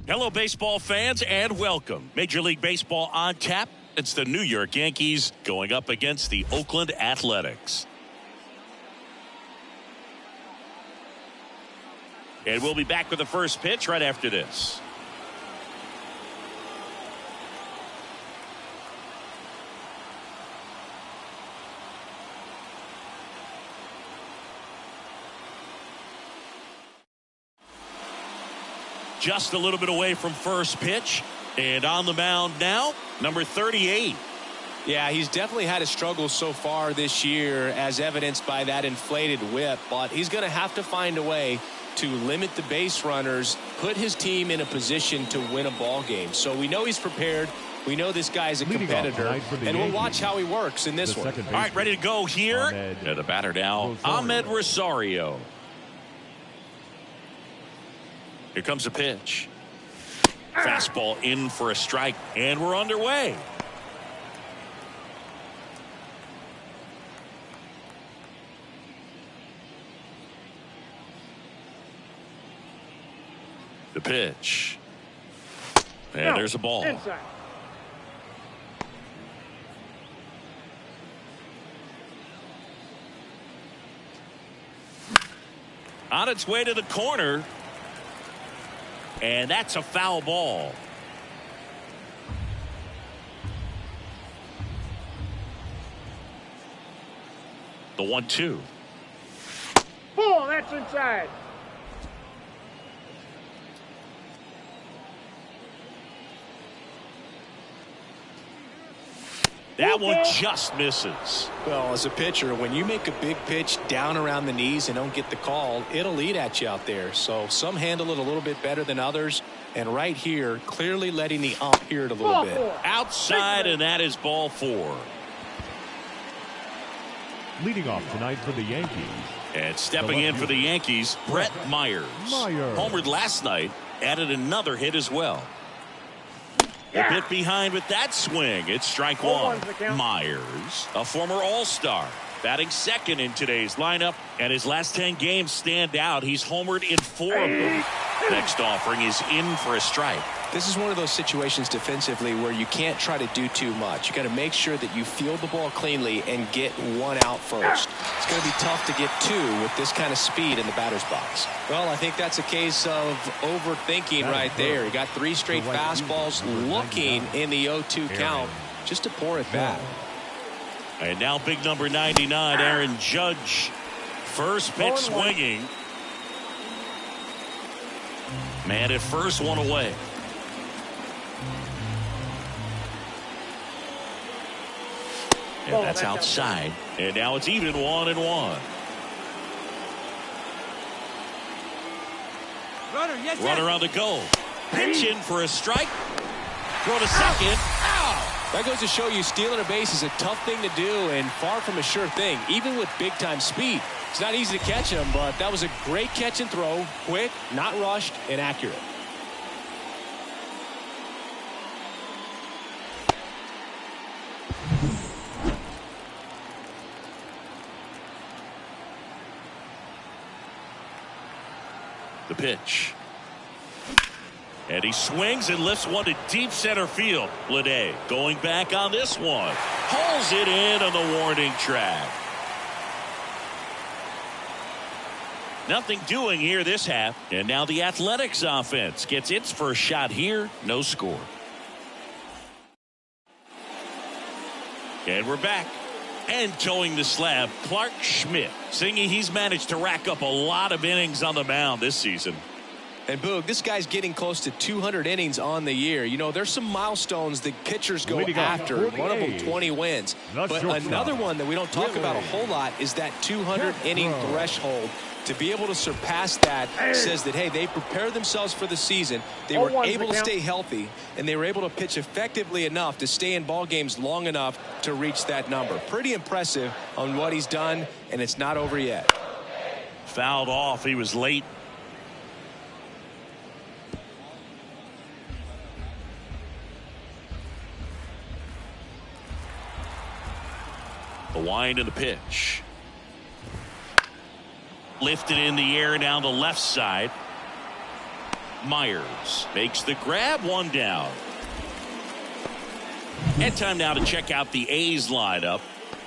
Hello, baseball fans, and welcome. Major League Baseball on tap. It's the New York Yankees going up against the Oakland Athletics. And we'll be back with the first pitch right after this. Just a little bit away from first pitch. And on the mound now, number 38. Yeah, he's definitely had his struggles so far this year, as evidenced by that inflated whip. But he's going to have to find a way to limit the base runners, put his team in a position to win a ball game. So we know he's prepared. We know this guy's a competitor, and we'll watch how he works in this one. All right, ready to go here. The batter now, Ahmed Rosario. Here comes a pitch. Fastball in for a strike, and we're underway. The pitch. And there's a ball. Inside. On its way to the corner. And that's a foul ball. The 1-2. Ball, that's inside. That one just misses. Well, as a pitcher, when you make a big pitch down around the knees and don't get the call, it'll eat at you out there. So some handle it a little bit better than others. And right here, clearly letting the ump hear it a little bit. Outside, and that is ball 4. Leading off tonight for the Yankees. And stepping in for the Yankees, Brett Myers. Homered last night, added another hit as well. A bit behind with that swing. It's strike one. Myers, a former All-Star, batting second in today's lineup, and his last 10 games stand out. He's homered in 4 of them. Next offering is in for a strike. This is one of those situations defensively where you can't try to do too much. You got to make sure that you field the ball cleanly and get one out first. It's going to be tough to get 2 with this kind of speed in the batter's box. Well, I think that's a case of overthinking right there. He got 3 straight fastballs looking in the 0-2 count just to pour it back. And now big number 99, Aaron Judge. First pitch swinging. Man at first, one away. And that's outside. And now it's even 1-1. Runner on the go. Pitch in for a strike. Throw to second. Ow! That goes to show you stealing a base is a tough thing to do and far from a sure thing, even with big-time speed. It's not easy to catch him, but that was a great catch and throw. Quick, not rushed, and accurate. The pitch. And he swings and lifts one to deep center field. Lede going back on this one. Hauls it in on the warning track. Nothing doing here this half. And now the Athletics offense gets its first shot here. No score. And we're back. And towing the slab, Clark Schmidt. Singing he's managed to rack up a lot of innings on the mound this season. And Boog, this guy's getting close to 200 innings on the year. You know, there's some milestones that pitchers go after. One of them 20 wins. But another one that we don't talk about a whole lot is that 200 inning threshold. To be able to surpass that says that, hey, they prepared themselves for the season. They were able to stay healthy, and they were able to pitch effectively enough to stay in ball games long enough to reach that number. Pretty impressive on what he's done, and it's not over yet. Fouled off. He was late. The wind and the pitch. Lifted in the air down the left side. Myers makes the grab, one down. And time now to check out the A's lineup.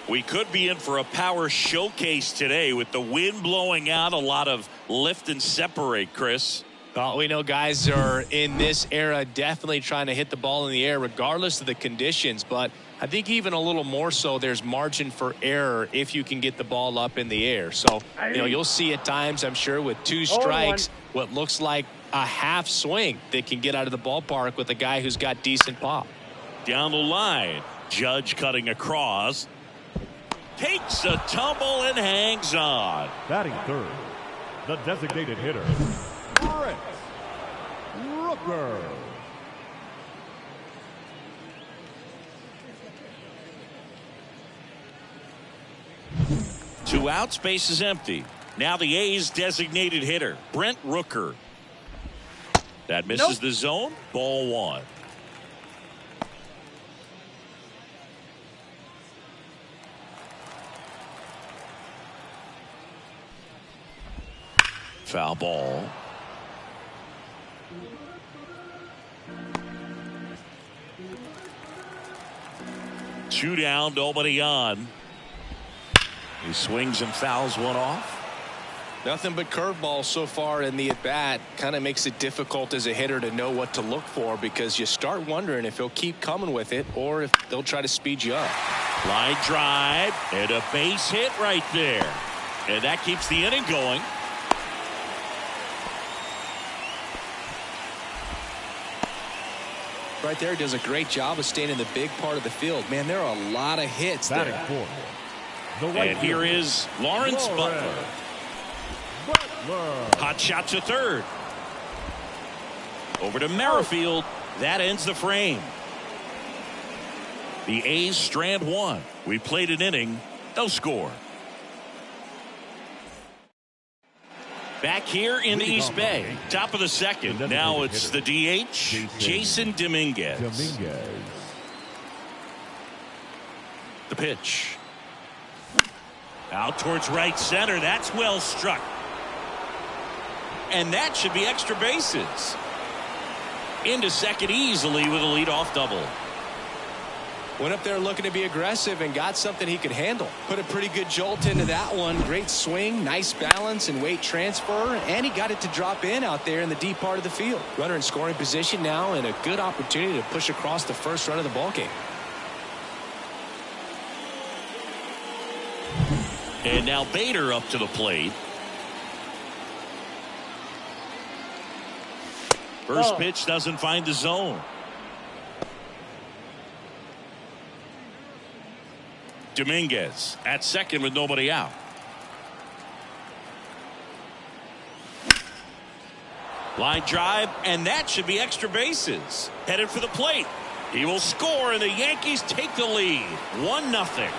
We could be in for a power showcase today with the wind blowing out, a lot of lift and separate, Chris. Well, we know guys are in this era definitely trying to hit the ball in the air regardless of the conditions, but I think even a little more so there's margin for error if you can get the ball up in the air. So, you'll see at times, I'm sure, with 2 strikes, what looks like a half swing that can get out of the ballpark with a guy who's got decent pop. Down the line, Judge cutting across. Takes a tumble and hangs on. Batting third, the designated hitter, Brett Rooker. 2 outs, base is empty. Now the A's designated hitter, Brent Rooker. That misses the zone. Ball 1. Foul ball. Two down, nobody on. He swings and fouls one off. Nothing but curveballs so far in the at-bat. Kind of makes it difficult as a hitter to know what to look for because you start wondering if he'll keep coming with it or if they'll try to speed you up. Line drive and a base hit right there. And that keeps the inning going. Right there, does a great job of staying in the big part of the field. Man, there are a lot of hits Batting there. fourth, and here is Lawrence Butler. Hot shot to third. Over to Merrifield. That ends the frame. The A's strand 1. We played an inning. No score. Back here in the East Bay. Top of the second. Now it's the DH, Jason Dominguez. The pitch. Out towards right center. That's well struck. And that should be extra bases. Into second easily with a leadoff double. Went up there looking to be aggressive and got something he could handle. Put a pretty good jolt into that one. Great swing, nice balance and weight transfer, and he got it to drop in out there in the deep part of the field. Runner in scoring position now and a good opportunity to push across the first run of the ballgame. And now Bader up to the plate. First pitch doesn't find the zone. Dominguez at second with nobody out. Line drive, and that should be extra bases. Headed for the plate. He will score, and the Yankees take the lead. 1-0.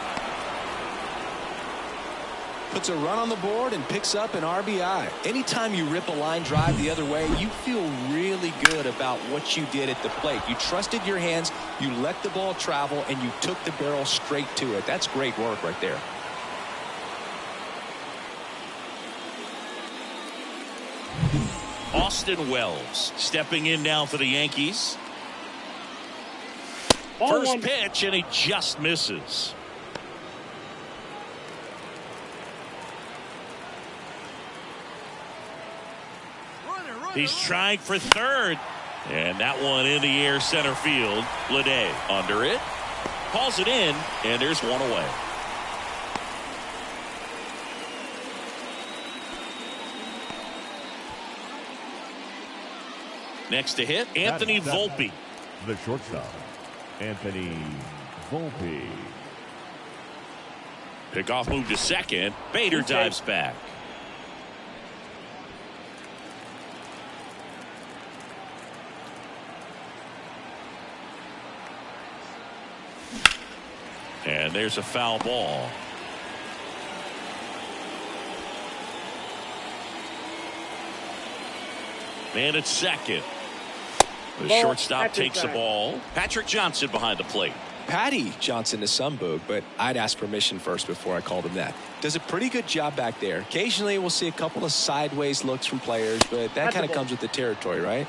Puts a run on the board and picks up an RBI. Anytime you rip a line drive the other way, you feel really good about what you did at the plate. You trusted your hands, you let the ball travel, and you took the barrel straight to it. That's great work right there. Austin Wells stepping in now for the Yankees. First pitch, and he just misses. He's trying for third. And that one in the air center field. Lede under it. Calls it in. And there's one away. Next to hit, Anthony Volpe. The shortstop, Anthony Volpe. Pickoff move to second. Bader dives back. And there's a foul ball. Man at second. The shortstop takes the ball. Patrick Johnson behind the plate. Patty Johnson to some boog, but I'd ask permission first before I called him that. Does a pretty good job back there. Occasionally we'll see a couple of sideways looks from players, but that kind of comes with the territory, right?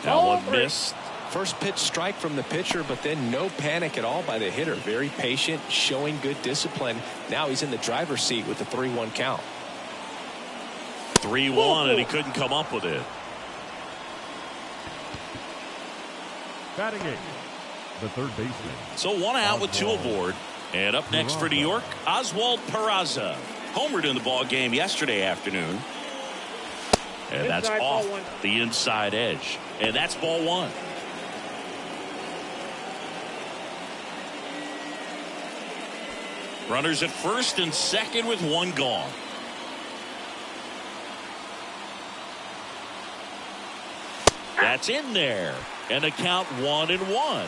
That one missed. First pitch strike from the pitcher, but then no panic at all by the hitter. Very patient, showing good discipline. Now he's in the driver's seat with the 3-1 count. 3-1, and he couldn't come up with it. Batting eighth, the third baseman. So one out with two aboard. And up next for New York, Oswald Peraza. Homered in the ball game yesterday afternoon. And that's off the inside edge. And that's ball one. Runners at first and second with one gone. That's in there. And a count 1-1.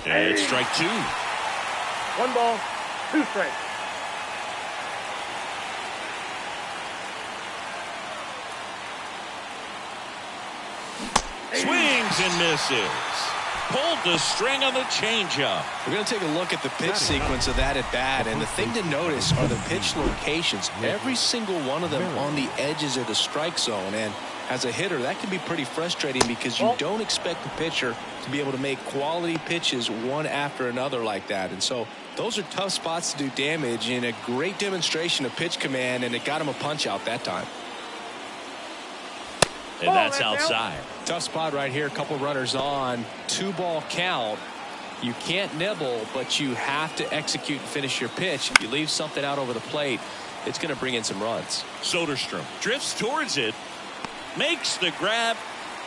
And it's strike two. 1 ball, 2 strikes. Swings and misses. Pulled the string on the changeup. We're going to take a look at the pitch sequence of that at bat, and the thing to notice are the pitch locations. Every single one of them on the edges of the strike zone, and as a hitter, that can be pretty frustrating because you don't expect the pitcher to be able to make quality pitches one after another like that. And so those are tough spots to do damage, and a great demonstration of pitch command, and it got him a punch out that time. And that's outside. Tough spot right here. A couple runners on. 2-ball count. You can't nibble, but you have to execute and finish your pitch. If you leave something out over the plate, it's going to bring in some runs. Soderstrom drifts towards it. Makes the grab.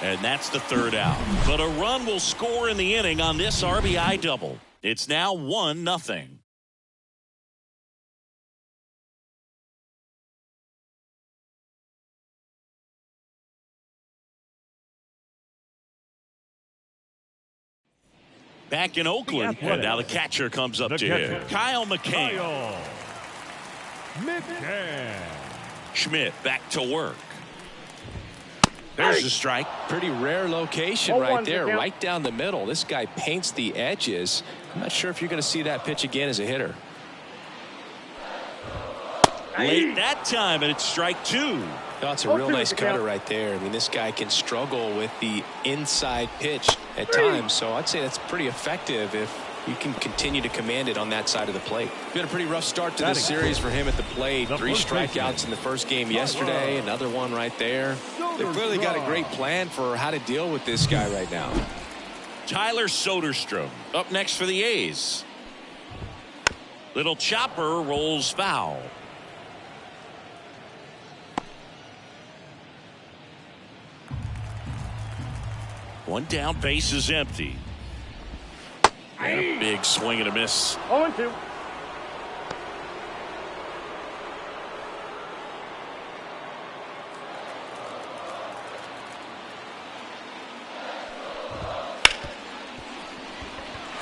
And that's the third out. But a run will score in the inning on this RBI double. It's now 1-0. Back in Oakland, and now the catcher comes up to him. Kyle McCann. Schmidt back to work. There's a strike. Pretty rare location right there, right down the middle. This guy paints the edges. I'm not sure if you're going to see that pitch again as a hitter. Late that time, and it's strike two. That's a real nice cutter right there. I mean, this guy can struggle with the inside pitch at times, so I'd say that's pretty effective if you can continue to command it on that side of the plate. Been a pretty rough start to this series for him at the plate. 3 strikeouts in the first game yesterday, another one right there. They've clearly got a great plan for how to deal with this guy right now. Tyler Soderstrom up next for the A's. Little chopper rolls foul. One down, base is empty. And a big swing and a miss. 0-2.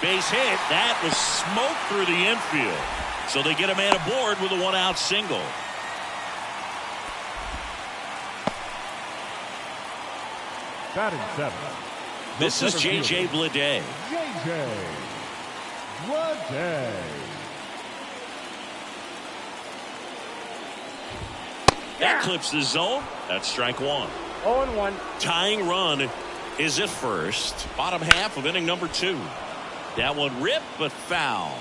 Base hit. That was smoke through the infield. So they get a man aboard with a 1-out single. Batting seventh. This is J.J. Bleday. J.J. Bleday. That clips the zone. That's strike one. 0-1. Tying run is at first. Bottom half of inning number 2. That one ripped but foul.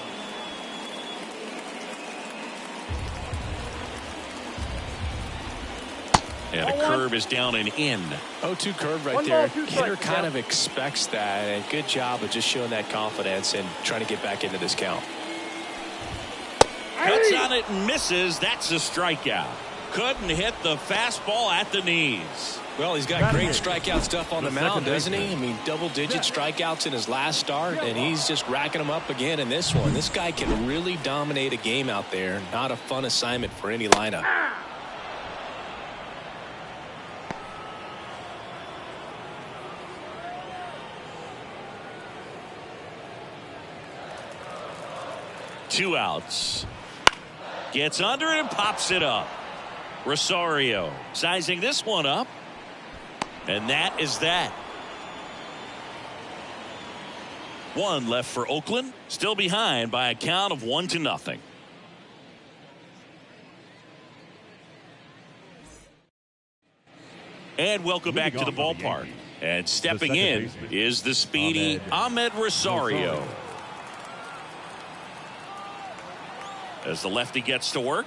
And a curve is down and in. 0-2 curve right there. Hitter kind of expects that, and good job of just showing that confidence and trying to get back into this count. Cuts on it and misses. That's a strikeout. Couldn't hit the fastball at the knees. Well, he's got great strikeout stuff on the mound, doesn't he? I mean, double-digit strikeouts in his last start, and he's just racking them up again in this one. This guy can really dominate a game out there. Not a fun assignment for any lineup. 2 outs. Gets under it and pops it up. Rosario sizing this one up. And that is that. 1 left for Oakland. Still behind by a count of 1-0. And welcome back to the ballpark. And stepping in is the speedy Ahmed Rosario. As the lefty gets to work,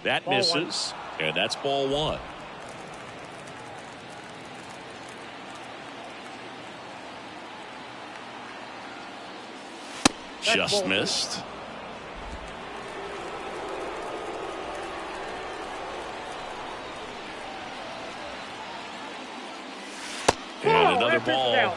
that misses, and that's ball 1. Just missed. And another ball.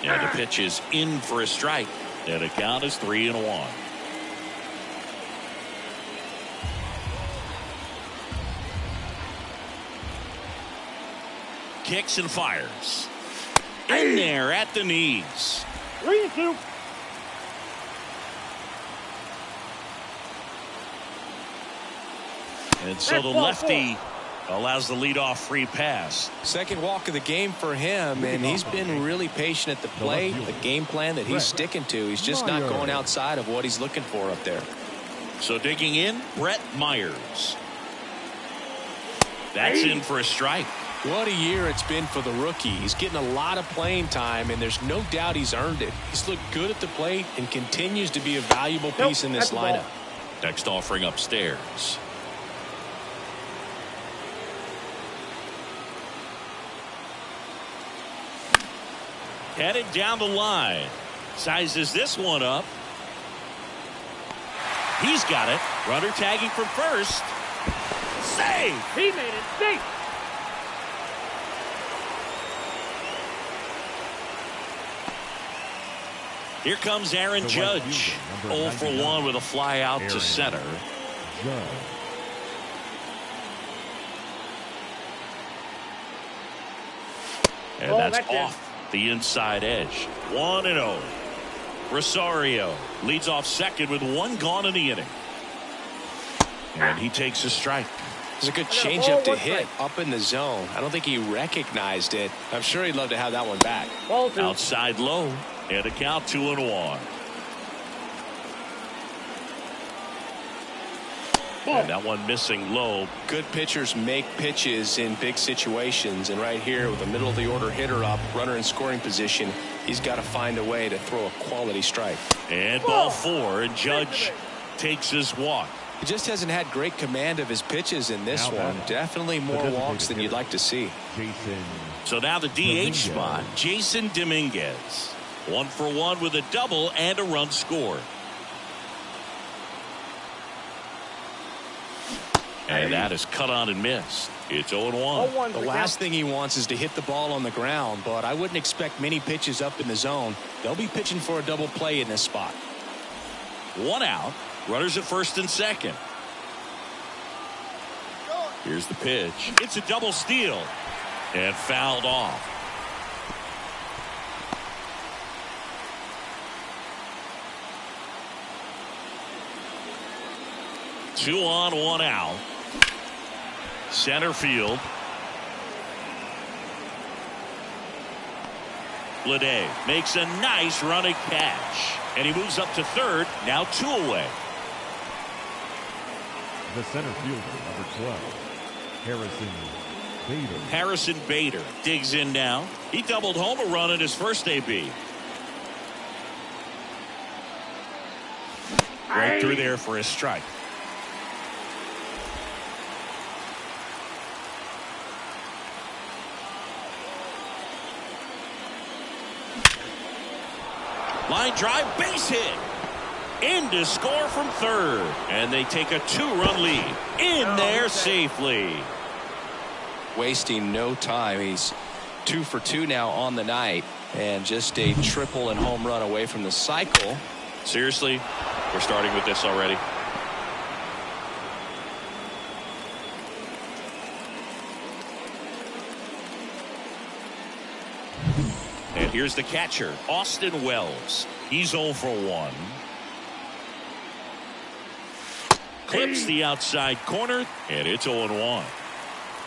And the pitch is in for a strike. And the count is 3-1. Kicks and fires. In there at the knees. 3-2. And so the lefty allows the leadoff free pass. Second walk of the game for him, and he's been really patient at the plate. The game plan that he's sticking to, he's just not going outside of what he's looking for up there. So digging in, Brett Myers. That's in for a strike. What a year it's been for the rookie. He's getting a lot of playing time, and there's no doubt he's earned it. He's looked good at the plate and continues to be a valuable piece in this lineup. Next offering upstairs. Headed down the line. Sizes this one up. He's got it. Runner tagging from first. Save! He made it safe. Here comes Aaron Judge. 0 for 1 with a fly out to center. And that's off the inside edge. 1-0. Rosario leads off second with 1 gone in the inning. And he takes a strike. It's a good changeup to hit up in the zone. I don't think he recognized it. I'm sure he'd love to have that one back. Outside low. And a count 2-1. And that one missing low. Good pitchers make pitches in big situations, and right here with a middle of the order hitter up, runner in scoring position, he's got to find a way to throw a quality strike. And ball 4, and Judge takes his walk. He just hasn't had great command of his pitches in this one. Definitely more walks than you'd like to see. So now the DH spot, Jason Dominguez. 1 for 1 with a double and a run scored. And that is cut on and missed. It's 0-1. The last thing he wants is to hit the ball on the ground, but I wouldn't expect many pitches up in the zone. They'll be pitching for a double play in this spot. 1 out. Runners at first and second. Here's the pitch. It's a double steal. And fouled off. Two on, 1 out. Center field. Bleday makes a nice running catch. And he moves up to third. Now 2 away. The center fielder, number 12, Harrison Bader digs in now. He doubled home a run in his first AB. Right through there for a strike. Line drive, base hit. In to score from third. And they take a 2-run lead. In there safely. Wasting no time. He's 2 for 2 now on the night. And just a triple and home run away from the cycle. Seriously, we're starting with this already. And here's the catcher, Austin Wells. He's 0 for 1. Clips the outside corner, and it's 0-1.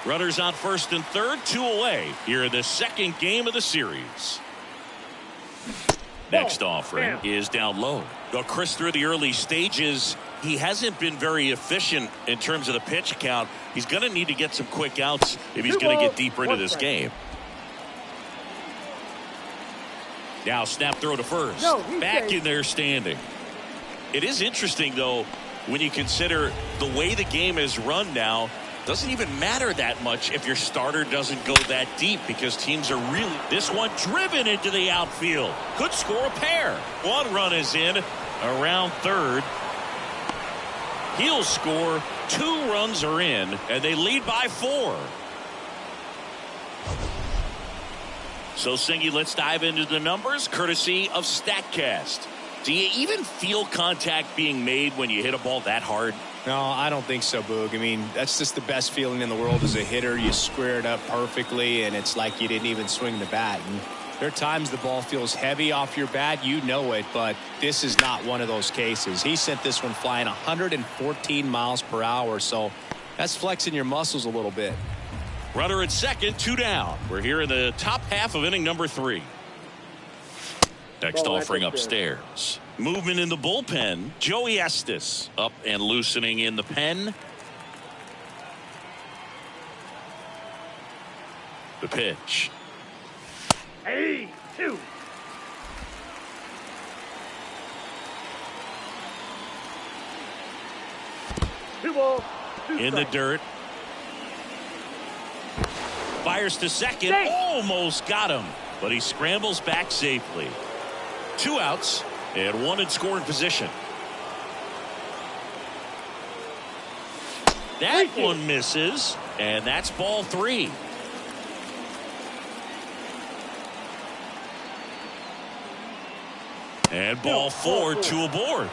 Runners on first and third, 2 away here in the second game of the series. Next offering is down low. Though Chris, through the early stages, he hasn't been very efficient in terms of the pitch count. He's going to need to get some quick outs if he's going to get deeper into this game. Now snap throw to first. Back in there standing. It is interesting, though, when you consider the way the game is run now. Doesn't even matter that much if your starter doesn't go that deep, because teams are really. This one driven into the outfield. Could score a pair. 1 run is in around third. He'll score. 2 runs are in, and they lead by 4. So, Singy, let's dive into the numbers courtesy of StatCast. Do you even feel contact being made when you hit a ball that hard? No, I don't think so, Boog. I mean, that's just the best feeling in the world as a hitter. You square it up perfectly, and it's like you didn't even swing the bat. And there are times the ball feels heavy off your bat. You know it, but this is not one of those cases. He sent this one flying 114 miles per hour, so that's flexing your muscles a little bit. Runner at second, 2 down. We're here in the top half of inning number 3. Next offering upstairs. Movement in the bullpen. Joey Estes up and loosening in the pen. The pitch. 2. In the dirt. Fires to second. Almost got him, but he scrambles back safely. 2 outs and 1 in scoring position. That one misses, and that's ball 3. And ball 4, 2 aboard.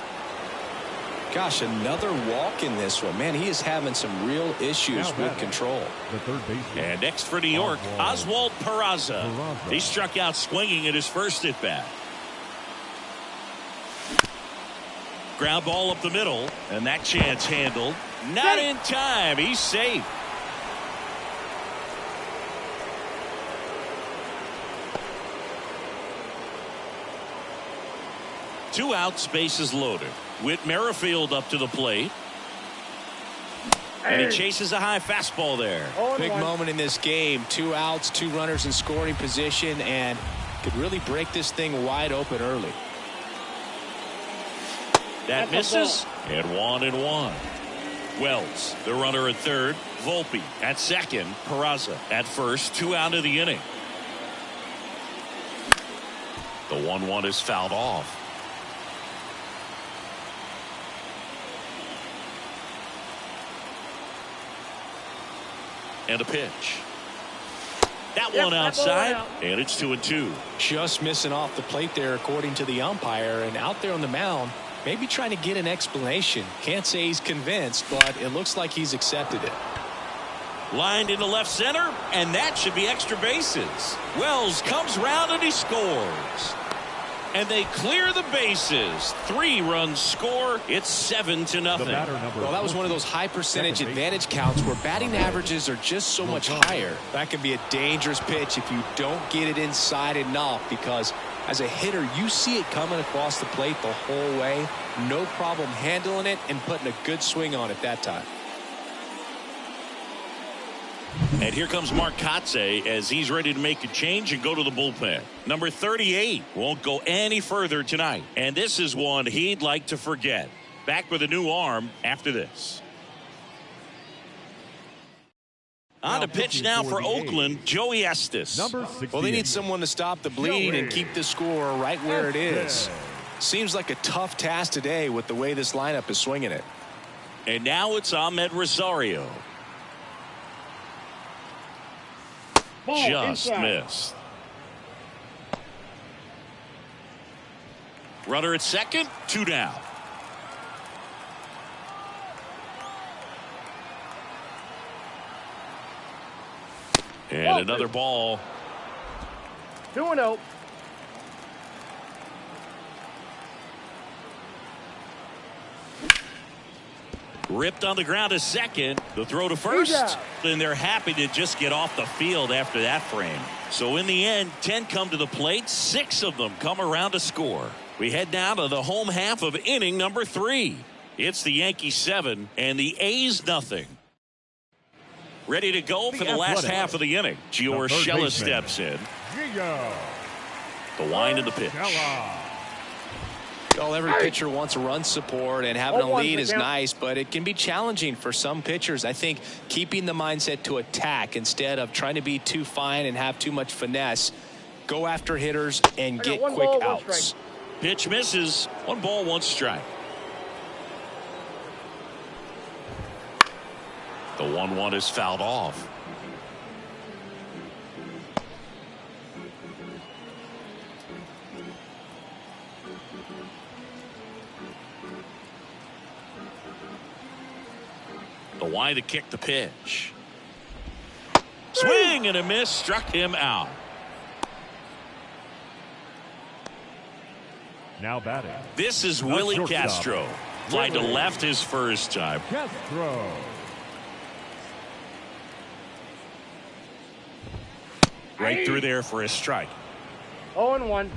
Gosh, another walk in this one. Man, he is having some real issues with control. The third baseman. And next for New York, Oswald Peraza. He struck out swinging at his first at bat. Ground ball up the middle, and that chance handled. Not in time. He's safe. Two outs, bases loaded. Whit Merrifield up to the plate. And he chases a high fastball there. Big moment in this game. 2 outs, 2 runners in scoring position, and could really break this thing wide open early. That misses, and 1-1. Wells, the runner at third. Volpe at second. Peraza at first. 2 out of the inning. The 1-1 is fouled off. And a pitch. That one outside, and it's 2-2. Just missing off the plate there, according to the umpire, and out there on the mound, maybe trying to get an explanation. Can't say he's convinced, but it looks like he's accepted it. Lined into left center, and that should be extra bases. Wells comes round and he scores. And they clear the bases. 3 runs score. It's 7-0. Well, that was one of those high percentage advantage counts where batting averages are just so much higher. That can be a dangerous pitch if you don't get it inside enough, because as a hitter, you see it coming across the plate the whole way. No problem handling it and putting a good swing on it that time. And here comes Mark Kotsay as he's ready to make a change and go to the bullpen. Number 38 won't go any further tonight. And this is one he'd like to forget. Back with a new arm after this. On the pitch now for Oakland, Joey Estes. Well, they need someone to stop the bleed and keep the score right where it is. Seems like a tough task today with the way this lineup is swinging it. And now it's Rosario. Just missed. Runner at second, 2 down. And another ball. 2-0. Ripped on the ground to second. The throw to first. And they're happy to just get off the field after that frame. So in the end, 10 come to the plate. 6 of them come around to score. We head now to the home half of inning number 3. It's the Yankees 7 and the A's nothing. Ready to go for the last half of the inning. Gio Urshela steps in. The wind of the pitch. Well, every pitcher wants run support, and having a lead is nice, but it can be challenging for some pitchers. I think keeping the mindset to attack instead of trying to be too fine and have too much finesse. Go after hitters and get quick outs. Pitch misses. 1 ball, 1 strike. The 1-1 is fouled off. The wind to kick the pitch. Swing and a miss, struck him out. Now batting. This is Willie Castro. Fly to left his first time. Castro. Right through there for a strike. 0-1.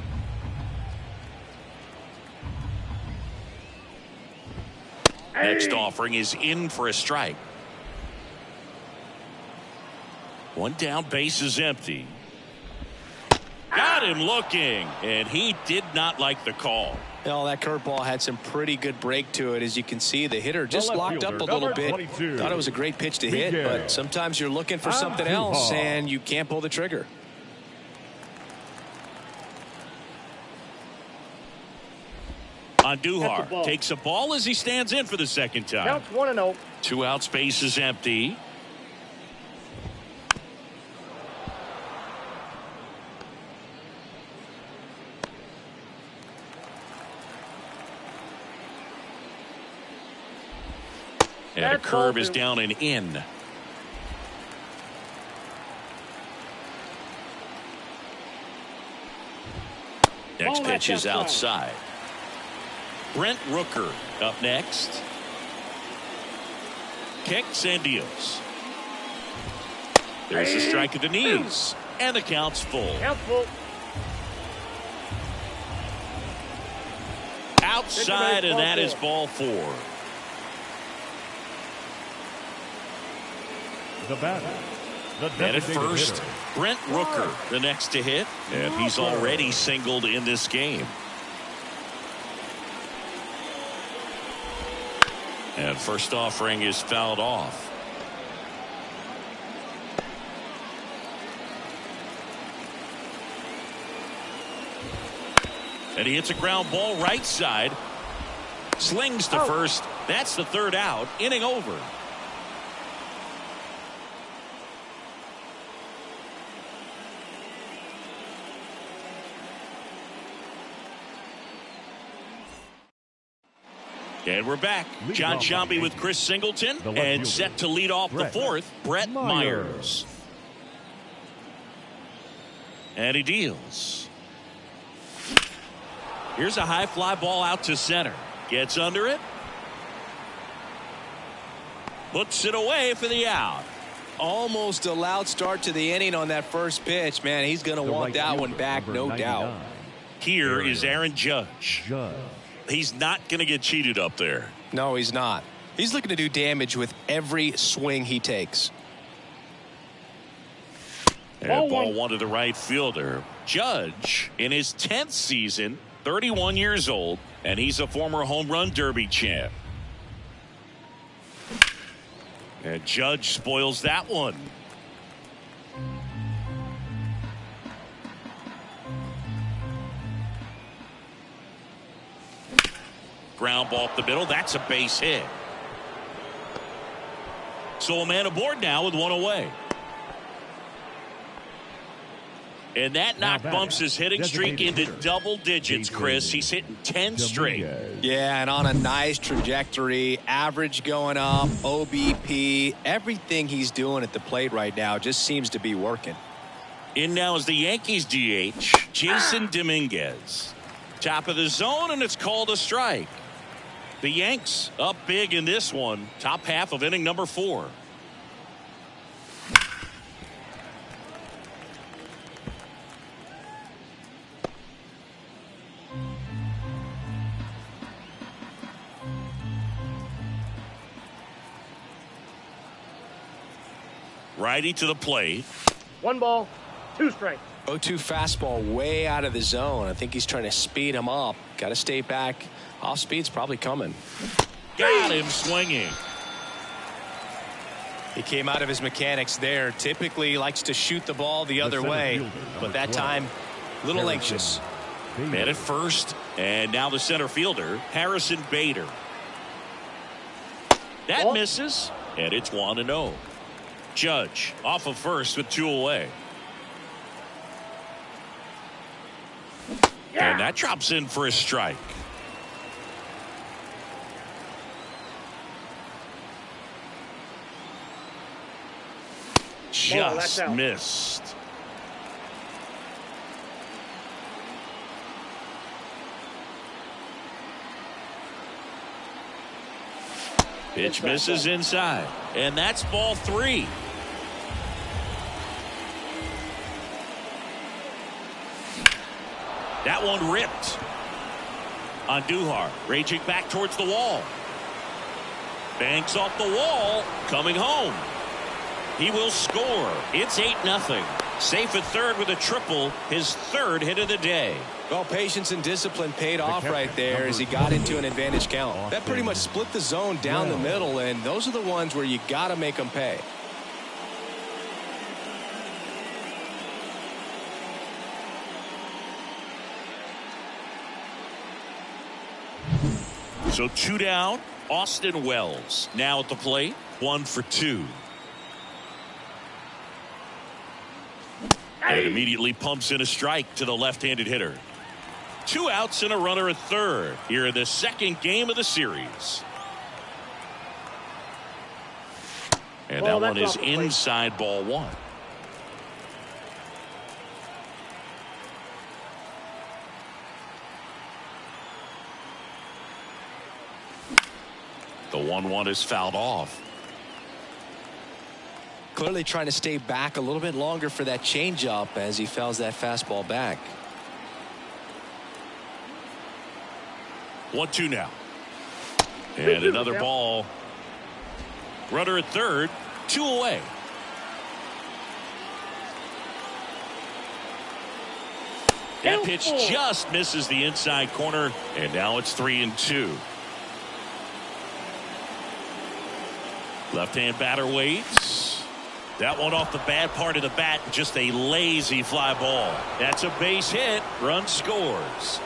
Next offering is in for a strike. 1 down, base is empty. Got him looking, and he did not like the call. Well, that curveball had some pretty good break to it. As you can see, the hitter just locked up a little bit. 22. Thought it was a great pitch to hit, but sometimes you're looking for something else, and you can't pull the trigger. Andujar takes a ball as he stands in for the second time. Counts 1-0. 2 outs, base is empty. And a curve is down and in. Next pitch is outside. Brent Rooker up next. Kicks and deals. There's a strike at the knees. And the count's full. Outside, and that is ball 4. The batter. And at first, Brent Rooker, the next to hit. And he's already singled in this game. And first offering is fouled off. And he hits a ground ball right side. Slings to first. That's the 3rd out. Inning over. And we're back. John Sciambi with Chris Singleton. And set to lead off the 4th, Brett Myers. And he deals. Here's a high fly ball out to center. Gets under it. Puts it away for the out. Almost a loud start to the inning on that first pitch. Man, he's going to want that one back, no doubt. Here is Aaron Judge. He's not going to get cheated up there. No, he's not. He's looking to do damage with every swing he takes. And ball 1 to the right fielder. Judge in his 10th season, 31 years old, and he's a former home run derby champ. And Judge spoils that one. Ground ball up the middle. That's a base hit. So a man aboard now with 1 away. And that knock bumps his hitting streak into double digits, Chris. He's hitting 10 straight. Yeah, and on a nice trajectory. Average going up, OBP. Everything he's doing at the plate right now just seems to be working. In now is the Yankees DH, Jason Dominguez. Top of the zone, and it's called a strike. The Yanks up big in this one. Top half of inning number 4. Righty to the plate. 1 ball, 2 strikes. 0-2 fastball way out of the zone. I think he's trying to speed him up. Got to stay back. Off speed's probably coming. Got him swinging. He came out of his mechanics there. Typically he likes to shoot the ball the other way, but that time a little anxious. Man at first, and now the center fielder, Harrison Bader. That misses, and it's 1-0. Judge off of first with 2 away. And that drops in for a strike. Just missed. Pitch misses inside, and that's ball 3. That one ripped. On Duhar, raging back towards the wall. Banks off the wall, coming home. He will score. It's 8-0. Safe at third with a triple, his 3rd hit of the day. Well, patience and discipline paid off right there as he got into an advantage count. That pretty much split the zone down the middle, and those are the ones where you got to make them pay. So 2 down. Austin Wells now at the plate. 1 for 2. And immediately pumps in a strike to the left-handed hitter. 2 outs and a runner at third here in the 2nd game of the series. And that one is inside ball 1. The 1-1 is fouled off. Clearly trying to stay back a little bit longer for that changeup as he fouls that fastball back. 1-2 now. And another ball. Runner at third. 2 away. That pitch just misses the inside corner, and now it's 3-2. Left-hand batter waits. That one off the bad part of the bat, just a lazy fly ball. That's a base hit. Run scores.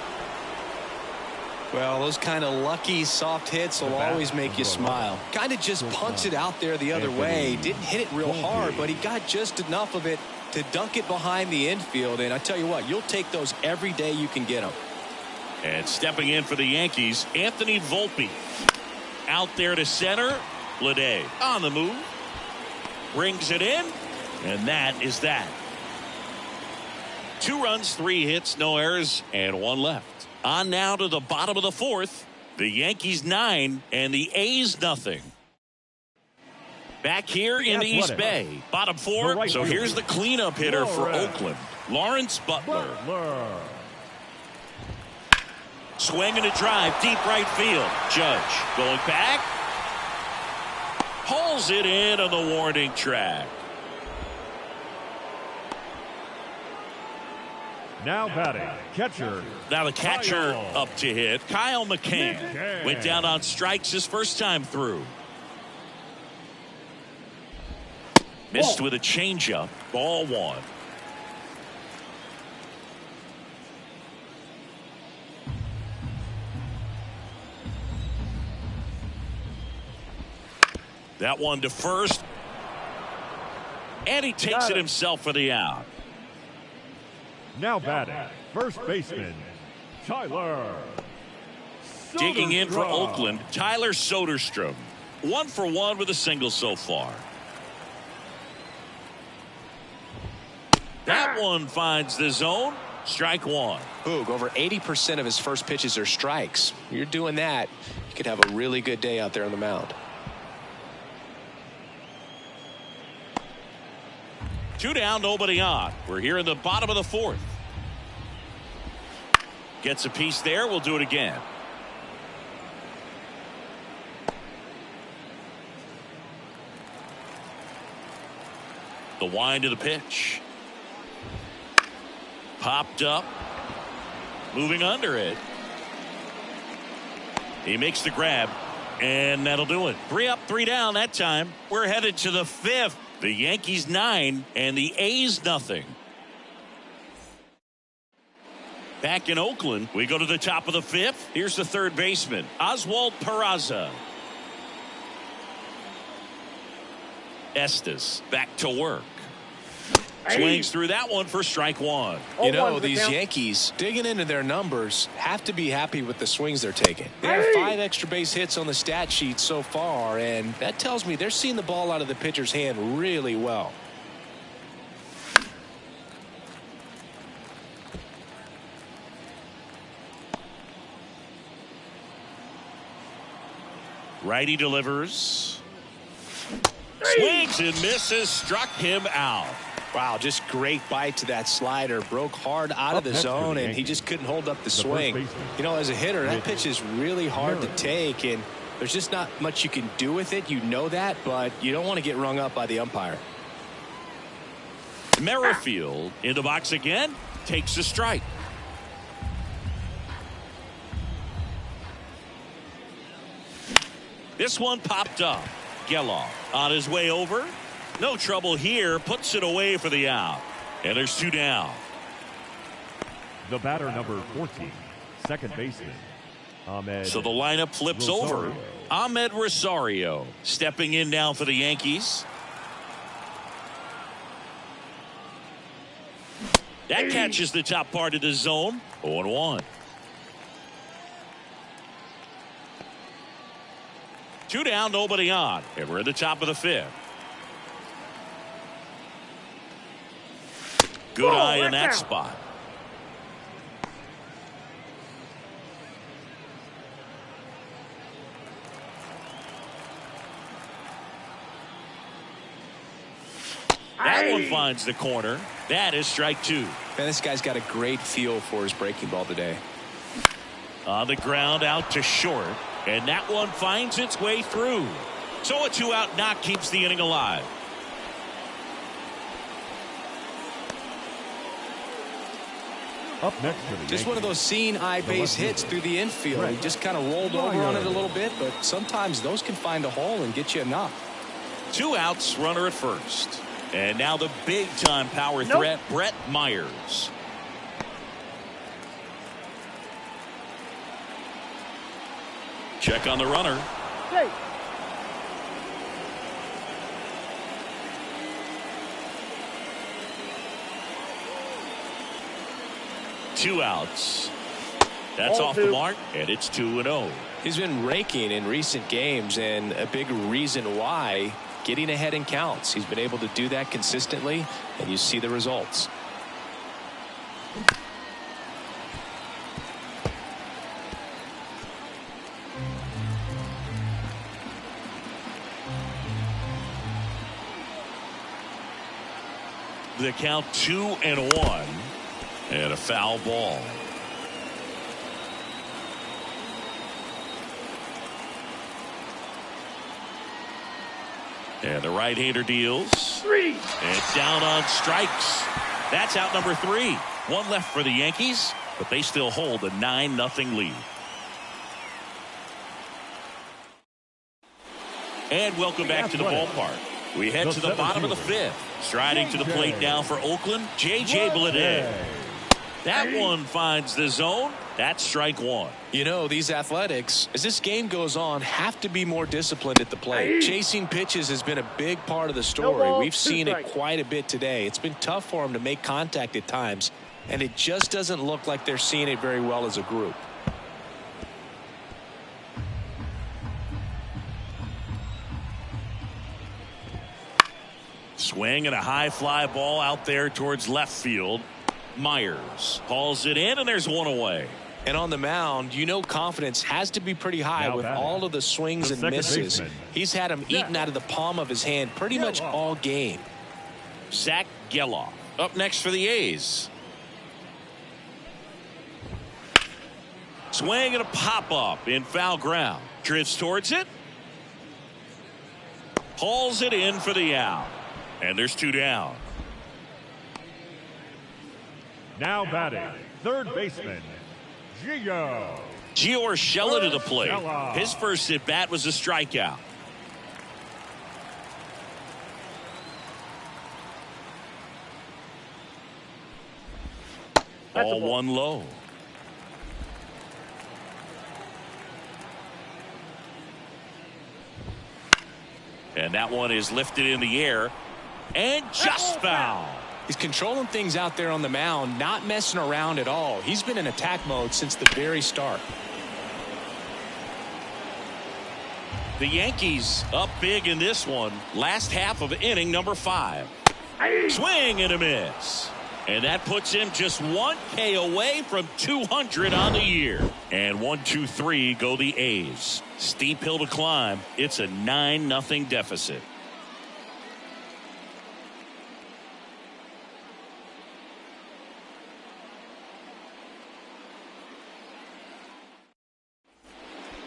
Well, those kind of lucky soft hits will always make you smile. Kind of just punts it out there the other way. Didn't hit it real hard, but he got just enough of it to dunk it behind the infield. And I tell you what, you'll take those every day you can get them. And stepping in for the Yankees, Anthony Volpe. Out there to center. Lede on the move. Brings it in. And that is that. 2 runs, 3 hits, no errors, and 1 left. On now to the bottom of the 4th. The Yankees 9 and the A's nothing. Back here in the East Bay. Bottom 4. So here's the cleanup hitter for Oakland. Lawrence Butler. Swing and a drive. Deep right field. Judge going back. Pulls it in on the warning track. Now batting, catcher. Now the catcher up to hit. Kyle McCann went down on strikes his first time through. Missed with a changeup. Ball 1. That one to first. And he takes it himself for the out. Now batting, first baseman, Tyler. Digging in for Oakland, Tyler Soderstrom. 1 for 1 with a single so far. That one finds the zone Strike one. Boog, over 80% of his first pitches are strikes. You're doing that, you could have a really good day out there on the mound. 2 down, nobody on. We're here in the bottom of the 4th. Gets a piece there. We'll do it again. The wind of the pitch. Popped up. Moving under it. He makes the grab. And that'll do it. 3 up, 3 down that time. We're headed to the 5th. The Yankees 9 and the A's nothing. Back in Oakland, we go to the top of the 5th. Here's the third baseman, Oswald Peraza. Estes back to work. Swings through that one for strike one. You know, these Yankees, digging into their numbers, have to be happy with the swings they're taking. They have 5 extra base hits on the stat sheet so far, and that tells me they're seeing the ball out of the pitcher's hand really well. Righty delivers. Swings and misses. Struck him out. Wow, just great bite to that slider. Broke hard out of the zone, and he just couldn't hold up the swing. You know, as a hitter, that pitch is really hard to take, and there's just not much you can do with it. You know that, but you don't want to get rung up by the umpire. Merrifield in the box again. Takes a strike. This one popped up. Geloff on his way over. No trouble here. Puts it away for the out. And there's 2 down. The batter, number 14, second baseman, Ahmed. So the lineup flips over. Ahmed Rosario stepping in now for the Yankees. That catches the top part of the zone. 0-1. 2 down, nobody on. And we're at the top of the 5th. Good eye in that spot. That one finds the corner. That is strike 2. Man, this guy's got a great feel for his breaking ball today. On the ground, out to short. And that one finds its way through. So a 2-out knock keeps the inning alive. Up next to the just one of those seeing eye base hits through the infield. He just kind of rolled over on it a little bit, but sometimes those can find a hole and get you a knock. 2 outs, runner at first. And now the big time power threat, Brett Myers. Check on the runner. Hey. Two outs. That's off the mark, and it's 2-0. He's been raking in recent games, and a big reason why, getting ahead in counts. He's been able to do that consistently, and you see the results. The count 2-1, and a foul ball. And the right-hander deals. 3. And down on strikes. That's out number 3. One left for the Yankees, but they still hold a 9-0 lead. And welcome back to the ballpark. We head to the bottom of the 5th. Striding to the plate now for Oakland, J.J. Bleday. That one finds the zone. That's strike 1. You know, these Athletics, as this game goes on, have to be more disciplined at the plate. Chasing pitches has been a big part of the story. We've seen it quite a bit today. It's been tough for them to make contact at times, and it just doesn't look like they're seeing it very well as a group. Swing and a high fly ball out there towards left field. Myers calls it in, and there's one away. And on the mound, you know, confidence has to be pretty high with all of the swings and misses. He's had them eaten out of the palm of his hand pretty much all game. Zach Geloff up next for the A's. Swing and a pop-up in foul ground. Drifts towards it. Hauls it in for the out. And there's two down. Now batting, third baseman, Gio Urshela to the plate. His first at bat was a strikeout. Ball one low. And that one is lifted in the air and just foul. He's controlling things out there on the mound, not messing around at all. He's been in attack mode since the very start. The Yankees up big in this one. Last half of inning number 5. Swing and a miss. And that puts him just 1K away from 200 on the year. And 1-2-3 go the A's. Steep hill to climb. It's a 9-0 deficit.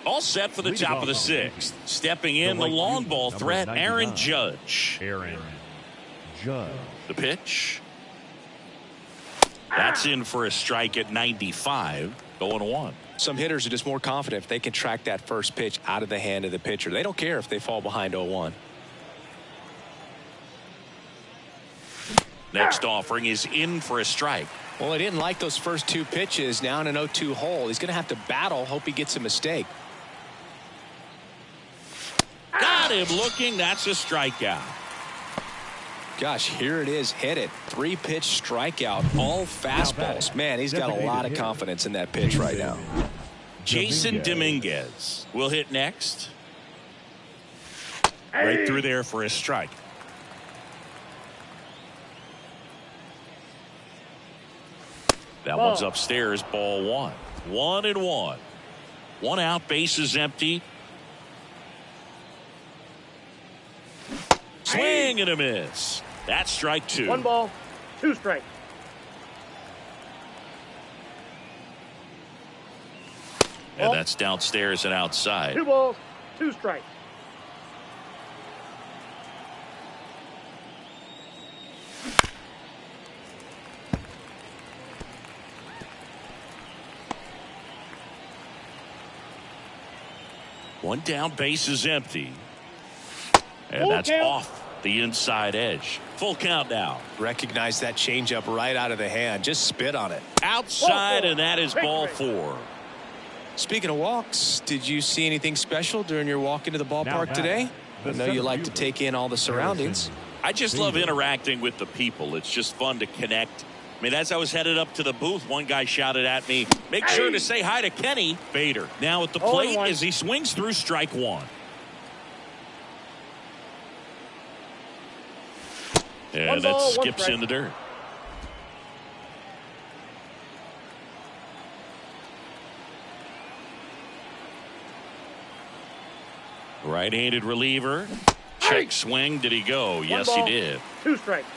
All set for the top of the 6th. Stepping in the long ball threat, Aaron Judge. The pitch. That's in for a strike at 95. 0-1. Some hitters are just more confident if they can track that first pitch out of the hand of the pitcher. They don't care if they fall behind 0-1. Next offering is in for a strike. Well, he didn't like those first 2 pitches. Now in an 0-2 hole, he's going to have to battle. Hope he gets a mistake. Got him looking. That's a strikeout. Gosh, here it is, hit it. 3-pitch strikeout, all fastballs. Man, he's got a lot of confidence in that pitch right now. Jason Dominguez will hit next. Right through there for a strike. That one's upstairs, ball 1. 1-1. 1 out, bases empty. Swing and a miss. That's strike 2. 1 ball, 2 strikes. And that's downstairs and outside. 2 balls, 2 strikes. One down, base is empty. And that's off the inside edge. Full count now. Recognize that changeup right out of the hand. Just spit on it. Outside, and that is ball 4. Speaking of walks, did you see anything special during your walk into the ballpark today? I know you like to take in all the surroundings. I just love interacting with the people. It's just fun to connect. I mean, as I was headed up to the booth, one guy shouted at me, "Make sure to say hi to Kenny Bader." Now at the plate as he swings through strike 1. And that skips in the dirt. Right-handed reliever. Check swing. Did he go? Yes, he did. 2 strikes.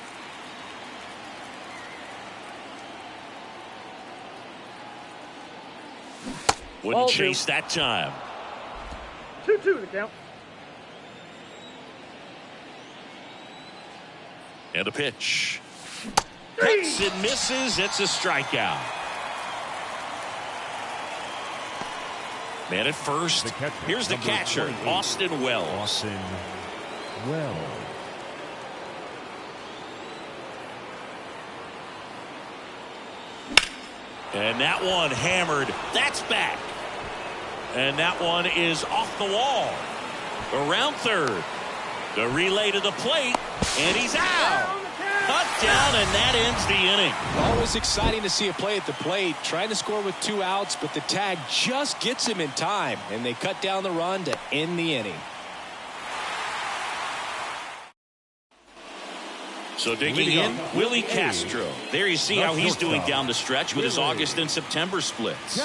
Wouldn't chase that time. 2-2 the count. And a pitch. Cuts and misses. It's a strikeout. Man at first. Here's the catcher, Austin Wells. And that one hammered. That's back. And that one is off the wall. Around third. The relay to the plate. And he's out. Cut down, and that ends the inning. Always exciting to see a play at the plate. Trying to score with 2 outs, but the tag just gets him in time. And they cut down the run to end the inning. So digging in, Willie Castro. There you see how he's doing down the stretch with his August and September splits.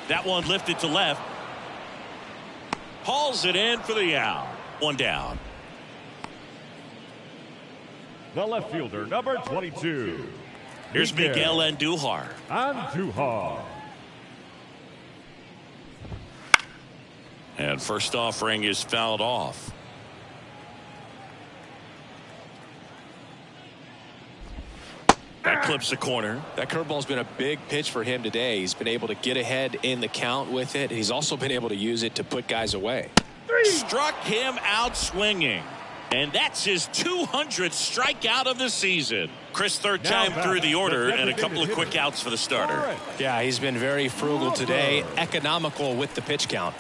That one lifted to left. Hauls it in for the out. One down. The left fielder, number 22. Here's Miguel Andujar. And first offering is fouled off. That clips the corner. That curveball's been a big pitch for him today. He's been able to get ahead in the count with it. He's also been able to use it to put guys away. Struck him out swinging. And that's his 200th strikeout of the season. Chris, third time through the order, and a couple of quick outs for the starter. Yeah, he's been very frugal today, economical with the pitch count.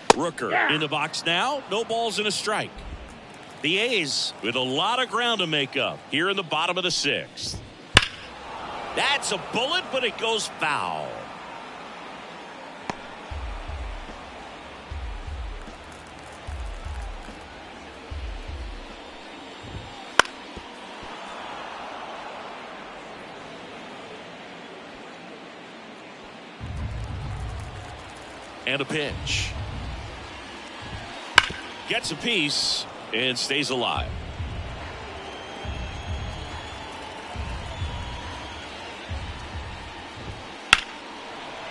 Rooker in the box now. No balls and a strike. The A's with a lot of ground to make up here in the bottom of the sixth. That's a bullet, but it goes foul. And a pitch. Gets a piece and stays alive.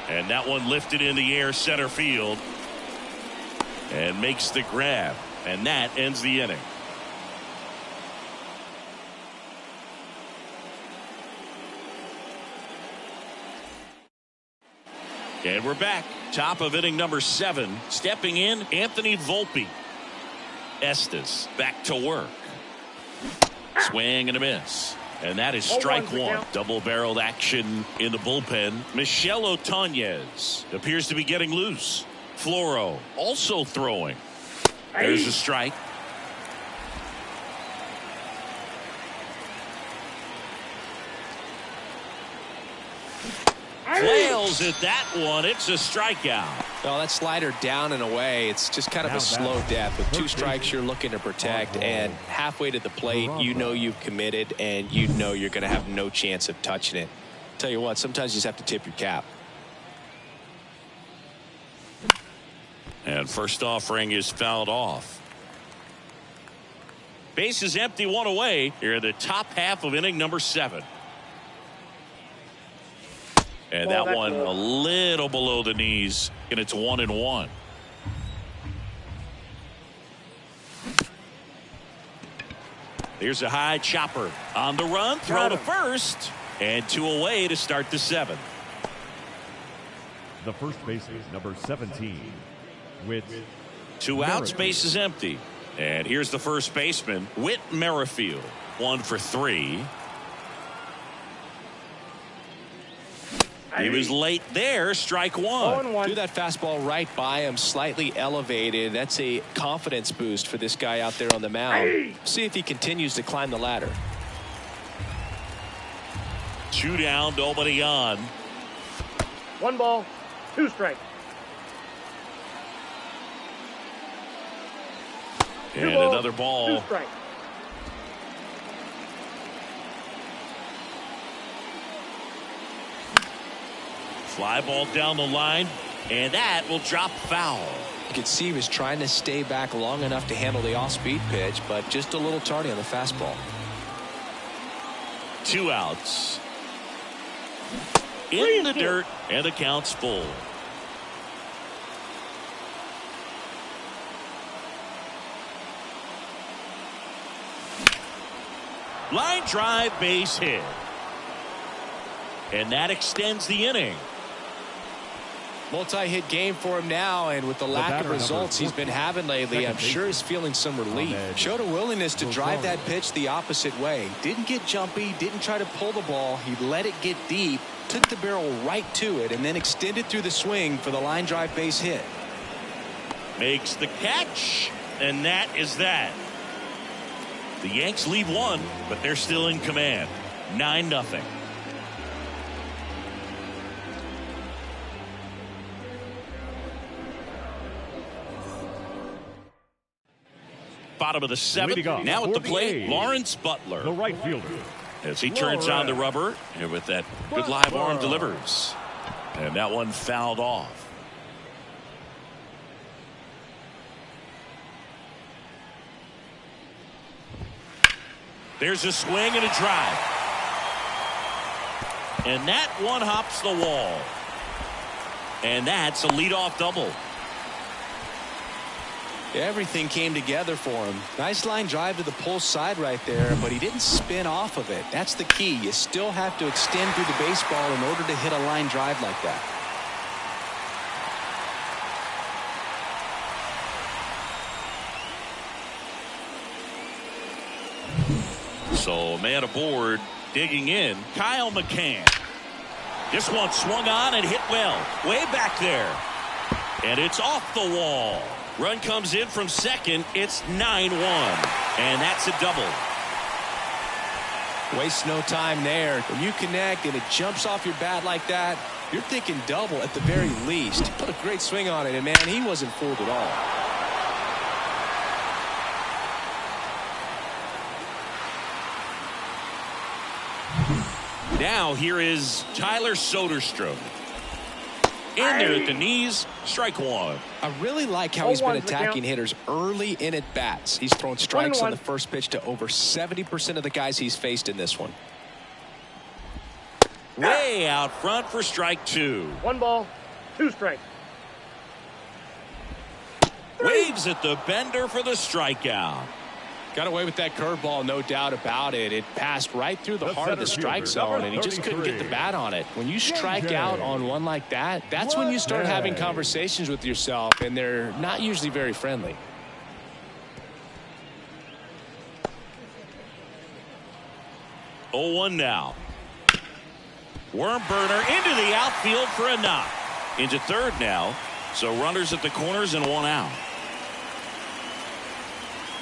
And that one lifted in the air center field and makes the grab, and that ends the inning. And we're back. Top of inning number 7. Stepping in, Anthony Volpe. Estes back to work. Swing and a miss. And that is strike one. Double-barreled action in the bullpen. Michel Otañez appears to be getting loose. Floro also throwing. There's a strike. Flails at that one. It's a strikeout. Well, that slider down and away. It's just kind of a slow death. With 2 strikes, you're looking to protect, and halfway to the plate, you know you've committed, and you know you're going to have no chance of touching it. Tell you what, sometimes you just have to tip your cap. And first offering is fouled off. Base is empty, 1 away here in the top half of inning number 7. And that one a little below the knees, and it's 1-1. Here's a high chopper on the run, throw to first, and 2 away to start the 7th. The first baseman, number 17, with 2 outs, base is empty. And here's the first baseman, Whit Merrifield, 1 for 3. He was late there, strike 1. Threw that fastball right by him, slightly elevated. That's a confidence boost for this guy out there on the mound. See if he continues to climb the ladder. 2 down, nobody on. 1 ball, 2 strikes. And another ball. 2 strikes. Fly ball down the line, and that will drop foul. You can see he was trying to stay back long enough to handle the off-speed pitch, but just a little tardy on the fastball. 2 outs. In the dirt, and the count's full. Line drive, base hit. And that extends the inning. Multi-hit game for him now, and with the lack of results he's been having lately, I'm sure he's feeling some relief. Showed a willingness to drive that pitch the opposite way. Didn't get jumpy, didn't try to pull the ball. He let it get deep, took the barrel right to it, and then extended through the swing for the line drive base hit. Makes the catch, and that is that. The Yanks lead 1, but they're still in command. 9-0. bottom of the 7th. Now at the plate, Lawrence Butler. The right fielder. As he turns on the rubber, and with that good live arm delivers. And that one fouled off. There's a swing and a drive. And that one hops the wall. And that's a leadoff double. Everything came together for him. Nice line drive to the pull side right there, but he didn't spin off of it. That's the key. You still have to extend through the baseball in order to hit a line drive like that. So a man aboard, digging in, Kyle McCann. This one swung on and hit well, way back there. And it's off the wall. Run comes in from second. It's 9-1. And that's a double. Waste no time there. When you connect and it jumps off your bat like that, you're thinking double at the very least. Put a great swing on it, and man, he wasn't fooled at all. Now here is Tyler Soderstrom. In there at the knees, strike one. I really like how he's been attacking hitters early in at bats. He's thrown strikes on the first pitch to over 70% of the guys he's faced in this one. Way out front for strike two. 1 ball, 2 strikes. Waves at the bender for the strikeout. Got away with that curveball, no doubt about it. It passed right through the heart of the strike zone, and he just couldn't get the bat on it. When you strike out on one like that, that's when you start having conversations with yourself, and they're not usually very friendly. Oh, 1 now. Worm burner into the outfield for a knock. Into third now. So runners at the corners and 1 out.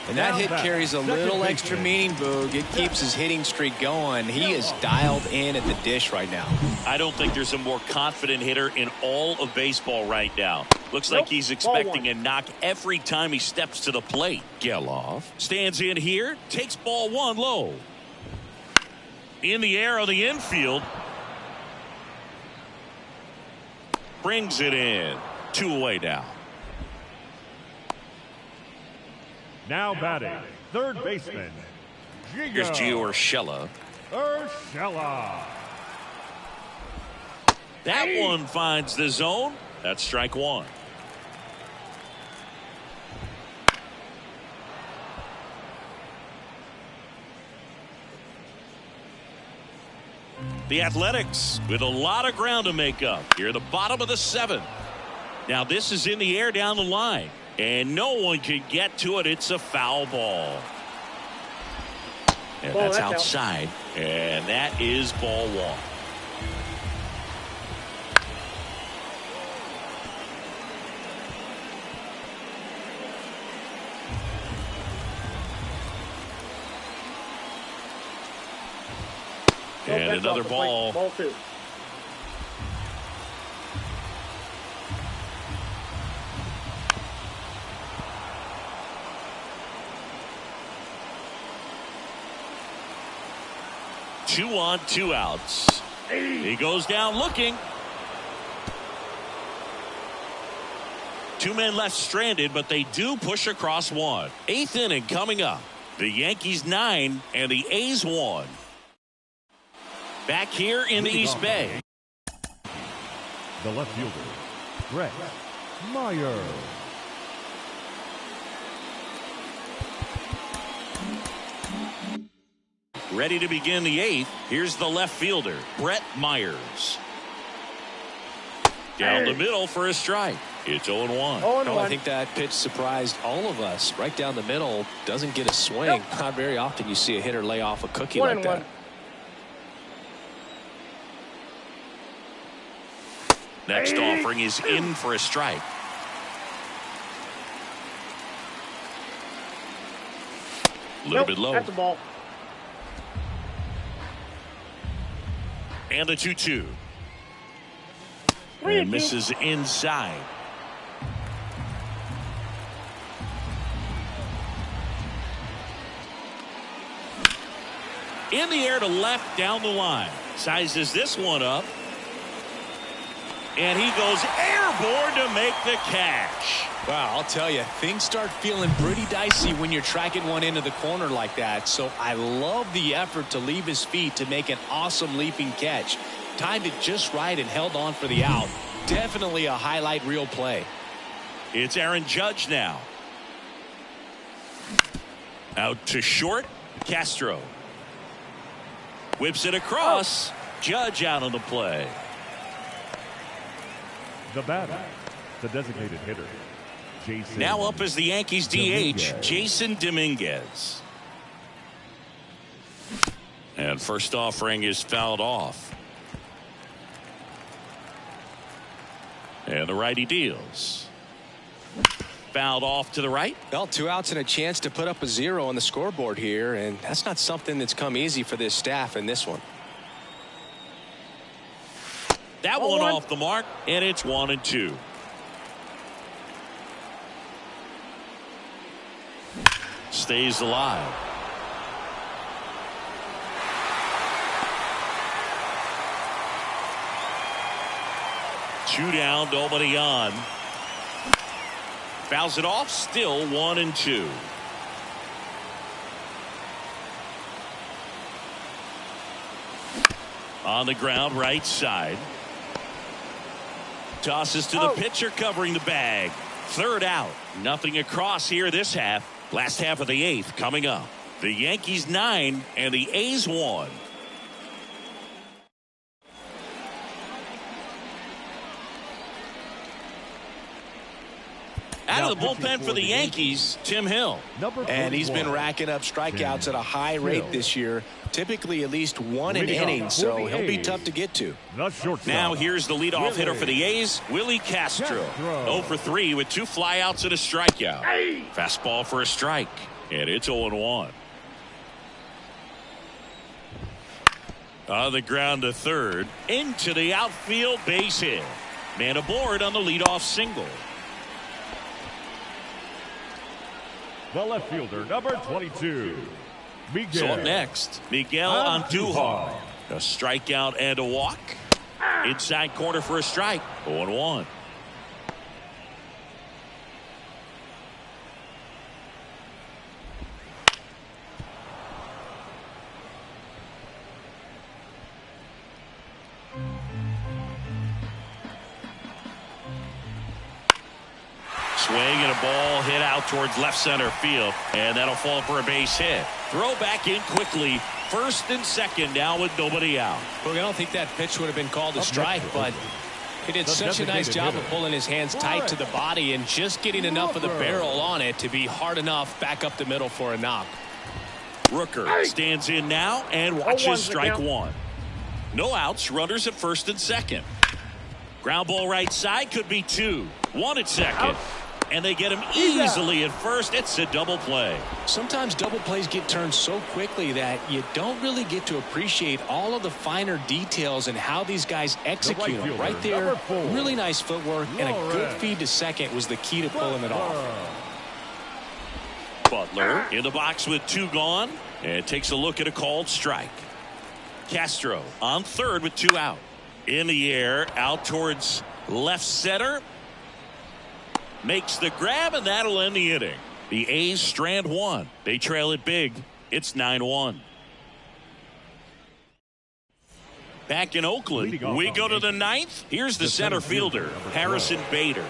And that hit carries a little extra meaning, Boog. It keeps his hitting streak going. He is dialed in at the dish right now. I don't think there's a more confident hitter in all of baseball right now. Looks like he's expecting a knock every time he steps to the plate. Geloff stands in here, takes ball 1 low. In the air on the infield. Brings it in. 2 away now. Now batting, third baseman, Here's Gio Urshela. That one finds the zone. That's strike 1. The Athletics with a lot of ground to make up here at the bottom of the 7th. Now this is in the air down the line. And no one can get to it. It's a foul ball. And that's outside. And that is ball 1. And another ball. Ball 2. Two on, 2 outs. He goes down looking. 2 men left stranded, but they do push across 1. 8th inning coming up. The Yankees 9 and the A's 1. Back here in the East Bay. The left fielder, Brett Meyer. Ready to begin the 8th. Here's the left fielder, Brett Myers. Down the middle for a strike. It's 0-1. Oh, I think that pitch surprised all of us. Right down the middle, doesn't get a swing. Not very often you see a hitter lay off a cookie like that. Next offering is in for a strike. A little bit low. That's a ball. And the 2-2. And misses inside. In the air to left down the line. Sizes this one up. And he goes airborne to make the catch. Wow, I'll tell you, things start feeling pretty dicey when you're tracking one into the corner like that. So I love the effort to leave his feet to make an awesome leaping catch. Timed it just right and held on for the out. Definitely a highlight reel play. It's Aaron Judge now. Out to short. Castro. Whips it across. Judge out on the play. The batter, the designated hitter, Jason. Now up as the Yankees DH, Jason Dominguez. And first offering is fouled off. And the righty deals. Fouled off to the right. Well, 2 outs and a chance to put up a 0 on the scoreboard here, and that's not something that's come easy for this staff in this one. That one off the mark, and it's 1-2. Stays alive. Two down, nobody on. Fouls it off, still 1-2. On the ground, right side. Tosses to the pitcher covering the bag. Third out. Nothing across here this half. Last half of the 8th coming up. The Yankees 9 and the A's 1. Out of the bullpen for the Yankees, Tim Hill. And he's been racking up strikeouts at a high rate this year. Typically at least one an inning, so he'll be tough to get to. Now here's the leadoff hitter for the A's, Willie Castro. 0 for 3 with 2 flyouts and a strikeout. Fastball for a strike, and it's 0-1. On the ground to third, into the outfield, base hit. Man aboard on the leadoff single. The left fielder, number 22, Miguel. So up next, Miguel Andujar. A strikeout and a walk. Inside corner for a strike. 0-1. Swing and a ball hit out towards left center field, and that'll fall for a base hit. Throw back in quickly. First and second now with nobody out. Well, I don't think that pitch would have been called a strike, but he did such a nice job of pulling his hands tight to the body and just getting enough of the barrel on it to be hard enough back up the middle for a knock. Rooker stands in now and watches strike one. No outs, runners at first and second. Ground ball right side, could be 2. 1 at second. And they get him easily at first. It's a double play. Sometimes double plays get turned so quickly that you don't really get to appreciate all of the finer details and how these guys execute them. Right there, really nice footwork, and a good feed to second was the key to pulling it off. Butler in the box with 2 gone, and takes a look at a called strike. Castro on third with 2 out. In the air, out towards left center. Makes the grab, and that'll end the inning. The A's strand 1. They trail it big. It's 9-1. Back in Oakland, we go to the 9th. Here's the center fielder, Harrison Bader.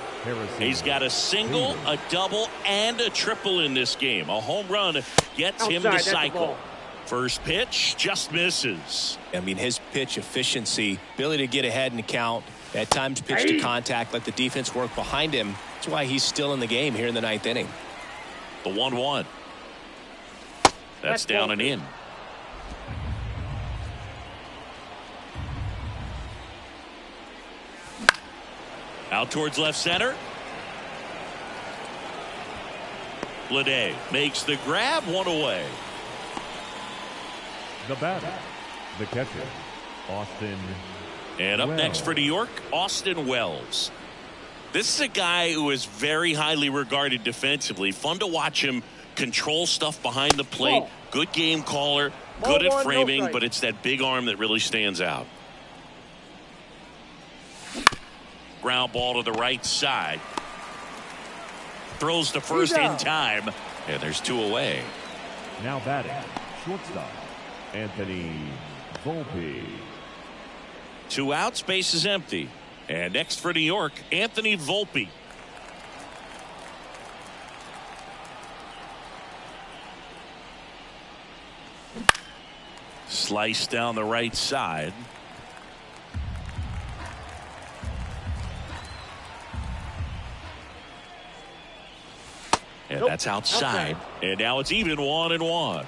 He's got a single, a double, and a triple in this game. A home run gets him to cycle. First pitch just misses. I mean, his pitch efficiency, ability to get ahead in the count, at times pitch to contact, let the defense work behind him. That's why he's still in the game here in the 9th inning. The 1-1. That's down and in. Out towards left center. Lede makes the grab, 1 away. The batter, the catcher, Austin. And up next for New York, Austin Wells. This is a guy who is very highly regarded defensively. Fun to watch him control stuff behind the plate. Good game caller. Good at framing, but it's that big arm that really stands out. Ground ball to the right side. Throws to first in time. And there's 2 away. Now batting, shortstop, Anthony Volpe. 2 outs, base is empty. And next for New York, Anthony Volpe. Slice down the right side. And that's outside. And now it's even 1-1.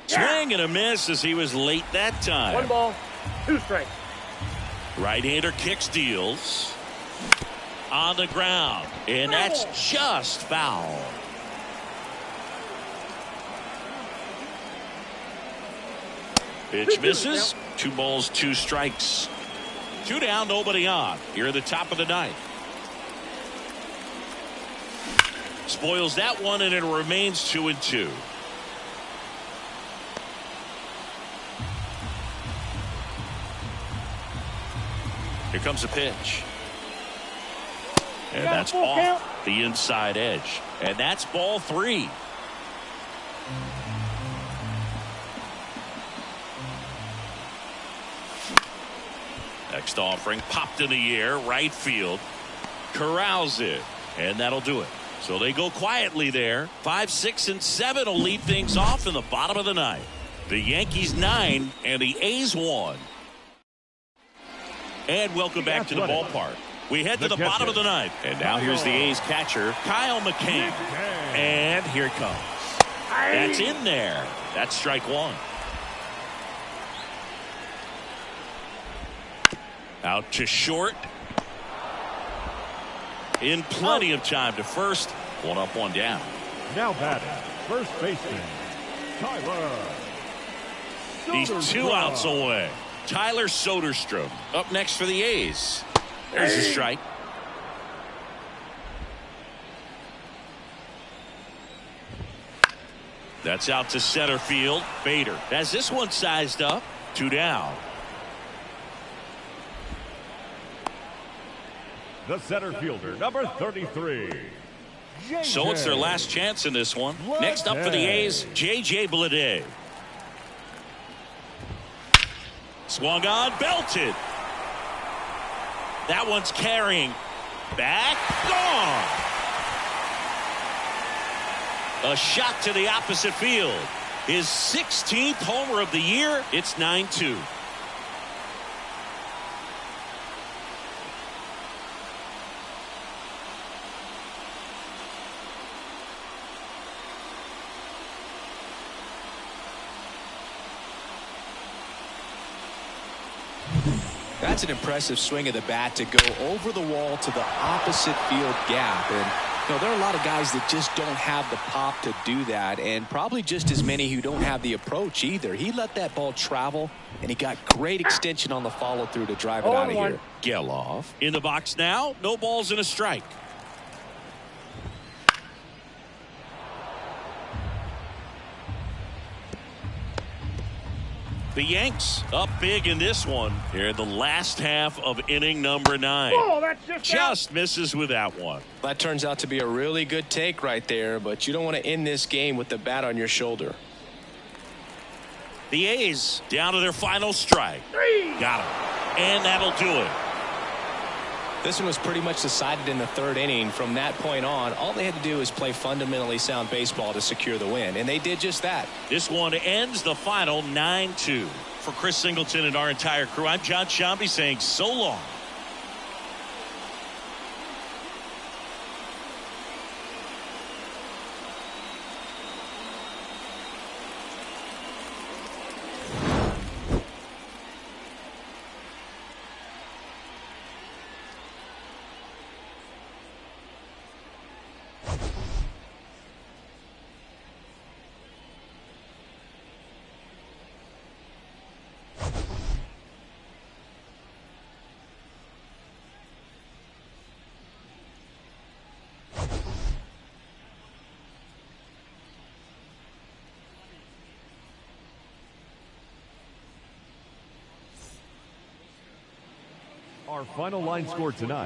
Swing and a miss as he was late that time. 1 ball, 2 strikes. Right-hander kicks, deals. On the ground. And that's just foul. Pitch misses. 2 balls, 2 strikes. 2 down, nobody on. Here at the top of the 9th. Spoils that one, and it remains 2-2. Here comes a pitch. And that's off the inside edge. And that's ball 3. Next offering popped in the air, right field. Corrals it, and that'll do it. So they go quietly there. 5, 6, and 7 will lead things off in the bottom of the 9th. The Yankees 9 and the A's 1. And welcome back to the ballpark. We head to the bottom of the 9th. And now here's the A's catcher, Kyle McCann. And here it comes. That's in there. That's strike 1. Out to short. In plenty of time to first. 1 up, 1 down. Now batting, first baseman, Tyler. He's 2 outs away. Tyler Soderstrom up next for the A's. There's a strike. That's out to center field. Bader has this one sized up. 2 down. The center fielder, number 33. So it's their last chance in this one. Next up for the A's, J.J. Bleday. Swung on, belted. That one's carrying. Back, gone. A shot to the opposite field. His 16th homer of the year. It's 9-2. That's an impressive swing of the bat to go over the wall to the opposite field gap. And you know, there are a lot of guys that just don't have the pop to do that, and probably just as many who don't have the approach either. He let that ball travel, and he got great extension on the follow through to drive it out of here. Geloff in the box now. No balls and a strike. The Yanks up big in this one here in the last half of inning number 9. Oh, that's just misses with that one. That turns out to be a really good take right there, but you don't want to end this game with the bat on your shoulder. The A's down to their final strike. Got him. And that'll do it. This one was pretty much decided in the 3rd inning. From that point on, all they had to do is play fundamentally sound baseball to secure the win, and they did just that. This one ends the final 9-2. For Chris Singleton and our entire crew, I'm John Shambi saying so long. Our final line score tonight.